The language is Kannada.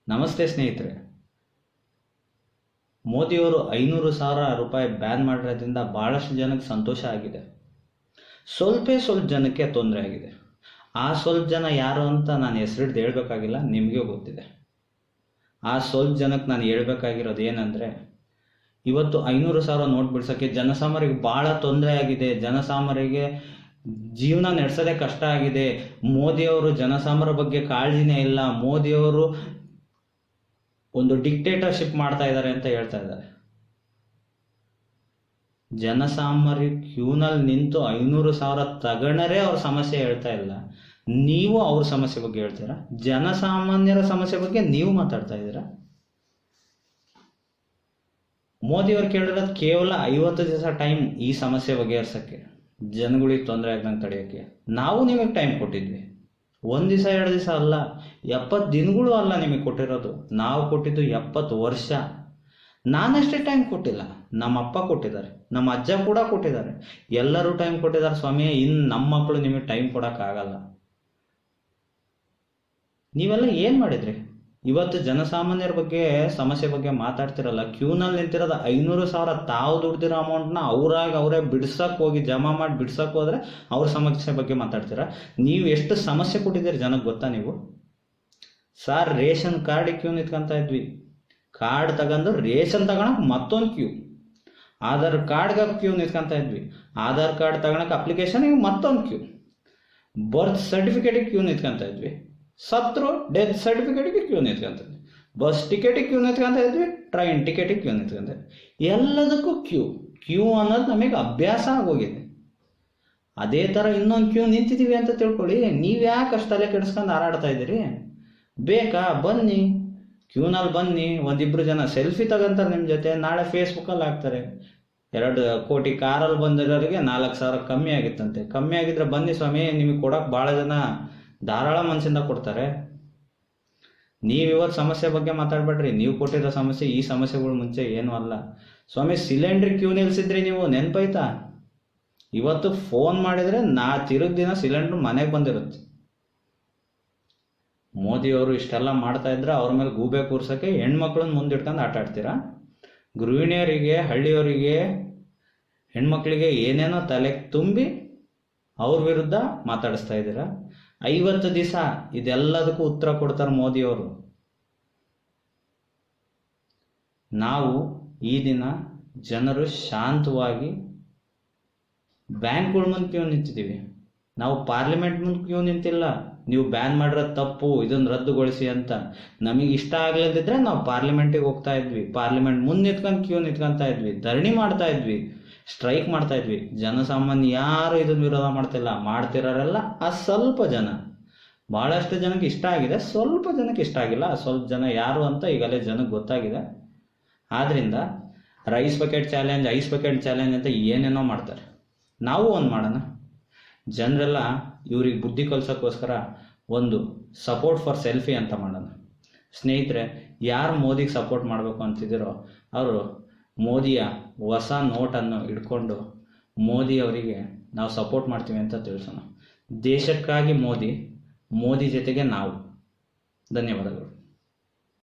ನಮಸ್ತೆ ಸ್ನೇಹಿತರೆ. ಮೋದಿಯವರು 500,000 ರೂಪಾಯಿ ಬ್ಯಾನ್ ಮಾಡಿರೋದ್ರಿಂದ ಭಾಳಷ್ಟು ಜನಕ್ಕೆ ಸಂತೋಷ ಆಗಿದೆ. ಸ್ವಲ್ಪ ಜನಕ್ಕೆ ತೊಂದರೆ ಆಗಿದೆ. ಆ ಸ್ವಲ್ಪ ಜನ ಯಾರು ಅಂತ ನಾನು ಹೆಸರಿಡ್ದು ಹೇಳ್ಬೇಕಾಗಿಲ್ಲ, ನಿಮಗೆ ಗೊತ್ತಿದೆ. ಆ ಸ್ವಲ್ಪ ಜನಕ್ಕೆ ನಾನು ಹೇಳ್ಬೇಕಾಗಿರೋದು ಏನಂದರೆ, ಇವತ್ತು 500,000 ನೋಟ್ ಬಿಡ್ಸೋಕ್ಕೆ ಜನಸಾಮಾನ್ಯರಿಗೆ ಭಾಳ ತೊಂದರೆ ಆಗಿದೆ. ಜನಸಾಮಾನ್ಯರಿಗೆ ಜೀವನ ನಡೆಸೋದೇ ಕಷ್ಟ ಆಗಿದೆ. ಮೋದಿಯವರು ಜನಸಾಮಾನ್ಯರ ಬಗ್ಗೆ ಕಾಳಜಿನೇ ಇಲ್ಲ. ಮೋದಿಯವರು ಒಂದು ಡಿಕ್ಟೇಟರ್ಶಿಪ್ ಮಾಡ್ತಾ ಇದ್ದಾರೆ ಅಂತ ಹೇಳ್ತಾ ಇದ್ದಾರೆ. ಜನಸಾಮಾನ್ಯರು ಕ್ಯೂನಲ್ಲಿ ನಿಂತು 500,000 ತಗೊಂಡರೆ ಅವ್ರ ಸಮಸ್ಯೆ ಹೇಳ್ತಾ ಇಲ್ಲ. ನೀವು ಅವ್ರ ಸಮಸ್ಯೆ ಬಗ್ಗೆ ಹೇಳ್ತೀರಾ. ಜನಸಾಮಾನ್ಯರ ಸಮಸ್ಯೆ ಬಗ್ಗೆ ನೀವು ಮಾತಾಡ್ತಾ ಇದ್ದೀರಾ. ಮೋದಿಯವ್ರು ಕೇಳಿರೋದು ಕೇವಲ 50 ದಿವಸ ಟೈಮ್ ಈ ಸಮಸ್ಯೆ ಬಗೆಹರಿಸೋಕ್ಕೆ, ಜನಗಳಿಗೆ ತೊಂದರೆ ಆಗದಂಗೆ ತಡೆಯೋಕ್ಕೆ. ನಾವು ನಿಮಗೆ ಟೈಮ್ ಕೊಟ್ಟಿದ್ವಿ. 1 ದಿವಸ 2 ದಿವಸ ಅಲ್ಲ, 70 ದಿನಗಳು ಅಲ್ಲ ನಿಮಗೆ ಕೊಟ್ಟಿರೋದು. ನಾವು ಕೊಟ್ಟಿದ್ದು 70 ವರ್ಷ. ನಾನಷ್ಟೇ ಟೈಮ್ ಕೊಟ್ಟಿಲ್ಲ, ನಮ್ಮ ಅಪ್ಪ ಕೊಟ್ಟಿದ್ದಾರೆ, ನಮ್ಮ ಅಜ್ಜ ಕೂಡ ಕೊಟ್ಟಿದ್ದಾರೆ, ಎಲ್ಲರೂ ಟೈಮ್ ಕೊಟ್ಟಿದ್ದಾರೆ. ಸ್ವಾಮಿ, ಇನ್ನು ನಮ್ಮ ಮಕ್ಕಳು ನಿಮಗೆ ಟೈಮ್ ಕೊಡೋಕ್ಕಾಗಲ್ಲ. ನೀವೆಲ್ಲ ಏನು ಮಾಡಿದ್ರಿ? ಇವತ್ತು ಜನಸಾಮಾನ್ಯರ ಬಗ್ಗೆ ಸಮಸ್ಯೆ ಬಗ್ಗೆ ಮಾತಾಡ್ತಿರಲ್ಲ. ಕ್ಯೂನಲ್ಲಿ ನಿಂತಿರೋದು 500,000 ತಾವು ದುಡ್ದಿರೋ ಅಮೌಂಟ್ನ ಅವರೇ ಬಿಡ್ಸಕ್ಕೆ ಹೋಗಿ ಜಮಾ ಮಾಡಿ ಬಿಡ್ಸಕ್ಕೆ ಹೋದ್ರೆ ಅವ್ರ ಸಮಸ್ಯೆ ಬಗ್ಗೆ ಮಾತಾಡ್ತೀರಾ. ನೀವು ಎಷ್ಟು ಸಮಸ್ಯೆ ಕೊಟ್ಟಿದ್ದೀರಿ ಜನಕ್ಕೆ ಗೊತ್ತಾ ನೀವು? ಸರ್, ರೇಷನ್ ಕಾರ್ಡ್ ಕ್ಯೂ ನಿಂತ್ಕೊಂತ ಇದ್ವಿ. ಕಾರ್ಡ್ ತಗೊಂಡು ರೇಷನ್ ತಗೊಳಕ್ಕೆ ಮತ್ತೊಂದು ಕ್ಯೂ. ಆಧಾರ್ ಕಾರ್ಡ್ಗೆ ಕ್ಯೂ ನಿಂತ್ಕೊಂತ ಇದ್ವಿ. ಆಧಾರ್ ಕಾರ್ಡ್ ತಗೊಳಕ್ಕೆ ಅಪ್ಲಿಕೇಶನ್ಗೆ ಮತ್ತೊಂದು ಕ್ಯೂ. ಬರ್ತ್ ಸರ್ಟಿಫಿಕೇಟಿಗೆ ಕ್ಯೂ ನಿಂತ್ಕೊಂತ ಇದ್ವಿ. ಸತ್ರು ಡೆತ್ ಸರ್ಟಿಫಿಕೇಟಿಗೆ ಕ್ಯೂ ನಿಂತ್ಕೊಂತ ಇದ್ವಿ. ಬಸ್ ಟಿಕೆಟಿಗೆ ಕ್ಯೂ ನಿಂತ್ಕೊಂತ ಇದ್ವಿ. ಟ್ರೈನ್ ಟಿಕೆಟಿಗೆ ಕ್ಯೂ ನಿಂತ್ಕೊಂತ ಇದ್ವಿ. ಎಲ್ಲದಕ್ಕೂ ಕ್ಯೂ ಅನ್ನೋದು ನಮಗೆ ಅಭ್ಯಾಸ ಆಗೋಗಿದೆ. ಅದೇ ಥರ ಇನ್ನೊಂದು ಕ್ಯೂ ನಿಂತಿದ್ದೀವಿ ಅಂತ ತಿಳ್ಕೊಳ್ಳಿ. ನೀವು ಯಾಕೆ ಅಷ್ಟಲ್ಲೇ ಕೆಡಿಸ್ಕೊಂಡು ಹಾರಾಡ್ತಾ ಇದ್ದೀರಿ? ಬೇಕಾ? ಬನ್ನಿ, ಕ್ಯೂನಲ್ಲಿ ಬನ್ನಿ. 1-2 ಜನ ಸೆಲ್ಫಿ ತಗೊಂತಾರೆ ನಿಮ್ಮ ಜೊತೆ. ನಾಳೆ ಫೇಸ್ಬುಕ್ಕಲ್ಲಿ ಹಾಕ್ತಾರೆ. 2 ಕೋಟಿ ಕಾರಲ್ಲಿ ಬಂದಿರೋರಿಗೆ 4,000 ಕಮ್ಮಿ ಆಗಿತ್ತಂತೆ. ಕಮ್ಮಿ ಆಗಿದ್ರೆ ಬನ್ನಿ ಸ್ವಾಮಿ, ನಿಮಗೆ ಕೊಡೋಕೆ ಭಾಳ ಜನ ಧಾರಾಳ ಮನಸ್ಸಿಂದ ಕೊಡ್ತಾರೆ. ನೀವಿವತ್ತು ಸಮಸ್ಯೆ ಬಗ್ಗೆ ಮಾತಾಡ್ಬೇಡ್ರಿ. ನೀವು ಕೊಟ್ಟಿರೋ ಸಮಸ್ಯೆ ಈ ಸಮಸ್ಯೆಗಳು ಮುಂಚೆ ಏನೂ ಅಲ್ಲ. ಸ್ವಾಮಿ, ಸಿಲಿಂಡ್ರ್ ಕ್ಯೂ ನಿಲ್ಸಿದ್ರಿ ನೀವು, ನೆನಪೈತಾ? ಇವತ್ತು ಫೋನ್ ಮಾಡಿದರೆ ತಿರುಗ್ ದಿನ ಸಿಲಿಂಡ್ರ್ ಮನೆಗೆ ಬಂದಿರುತ್ತೆ. ಮೋದಿಯವರು ಇಷ್ಟೆಲ್ಲ ಮಾಡ್ತಾ ಇದ್ರೆ ಅವ್ರ ಮೇಲೆ ಗೂಬೆ ಕೂರ್ಸೋಕ್ಕೆ ಹೆಣ್ಮಕ್ಳನ್ನ ಮುಂದಿಟ್ಕೊಂಡು ಆಟ ಆಡ್ತೀರಾ. ಗೃಹಿಣಿಯರಿಗೆ, ಹಳ್ಳಿಯವರಿಗೆ, ಹೆಣ್ಮಕ್ಳಿಗೆ ಏನೇನೋ ತಲೆ ತುಂಬಿ ಅವ್ರ ವಿರುದ್ಧ ಮಾತಾಡಿಸ್ತಾ ಇದ್ದೀರಾ. 50 ದಿವಸ ಇದೆಲ್ಲದಕ್ಕೂ ಉತ್ತರ ಕೊಡ್ತಾರೆ ಮೋದಿಯವರು. ನಾವು ಈ ದಿನ ಜನರು ಶಾಂತವಾಗಿ ಬ್ಯಾಂಕ್ಗಳ ಮುಂದೆ ಕ್ಯೂ ನಿಂತಿದ್ದೀವಿ. ನಾವು ಪಾರ್ಲಿಮೆಂಟ್ ಮುಂದೆ ಕ್ಯೂ ನಿಂತಿಲ್ಲ. ನೀವು ಬ್ಯಾನ್ ಮಾಡಿರೋದು ತಪ್ಪು, ಇದನ್ನು ರದ್ದುಗೊಳಿಸಿ ಅಂತ. ನಮಗೆ ಇಷ್ಟ ಆಗಲಿದ್ದಿದ್ರೆ ನಾವು ಪಾರ್ಲಿಮೆಂಟಿಗೆ ಹೋಗ್ತಾ ಇದ್ವಿ. ಪಾರ್ಲಿಮೆಂಟ್ ಮುಂದೆ ನಿಂತ್ಕೊಂಡು ಕ್ಯೂ ನಿಂತ್ಕೊಂತ ಇದ್ವಿ. ಧರಣಿ ಮಾಡ್ತಾ ಇದ್ವಿ, ಸ್ಟ್ರೈಕ್ ಮಾಡ್ತಾ ಇದ್ವಿ. ಜನಸಾಮಾನ್ಯ ಯಾರು ಇದನ್ನು ವಿರೋಧ ಮಾಡ್ತಿಲ್ಲ. ಮಾಡ್ತಿರೋರೆಲ್ಲ ಆ ಸ್ವಲ್ಪ ಜನ. ಭಾಳಷ್ಟು ಜನಕ್ಕೆ ಇಷ್ಟ ಆಗಿದೆ, ಸ್ವಲ್ಪ ಜನಕ್ಕೆ ಇಷ್ಟ ಆಗಿಲ್ಲ. ಆ ಸ್ವಲ್ಪ ಜನ ಯಾರು ಅಂತ ಈಗಲೇ ಜನಕ್ಕೆ ಗೊತ್ತಾಗಿದೆ. ಆದ್ದರಿಂದ rice bucket challenge, ice bucket challenge ಅಂತ ಏನೇನೋ ಮಾಡ್ತಾರೆ. ನಾವು ಒಂದು ಮಾಡೋಣ. ಜನರೆಲ್ಲ ಇವ್ರಿಗೆ ಬುದ್ಧಿ ಕಲಿಸೋಕ್ಕೋಸ್ಕರ ಒಂದು ಸಪೋರ್ಟ್ ಫಾರ್ ಸೆಲ್ಫಿ ಅಂತ ಮಾಡೋಣ. ಸ್ನೇಹಿತರೆ, ಯಾರು ಮೋದಿಗೆ ಸಪೋರ್ಟ್ ಮಾಡಬೇಕು ಅಂತಿದ್ದೀರೋ ಅವರು ಮೋದಿಯ ಹೊಸ ನೋಟನ್ನು ಇಟ್ಕೊಂಡು ಮೋದಿಯವರಿಗೆ ನಾವು ಸಪೋರ್ಟ್ ಮಾಡ್ತೀವಿ ಅಂತ ತಿಳಿಸೋಣ. ದೇಶಕ್ಕಾಗಿ ಮೋದಿ, ಮೋದಿ ಜೊತೆಗೆ ನಾವು. ಧನ್ಯವಾದಗಳು.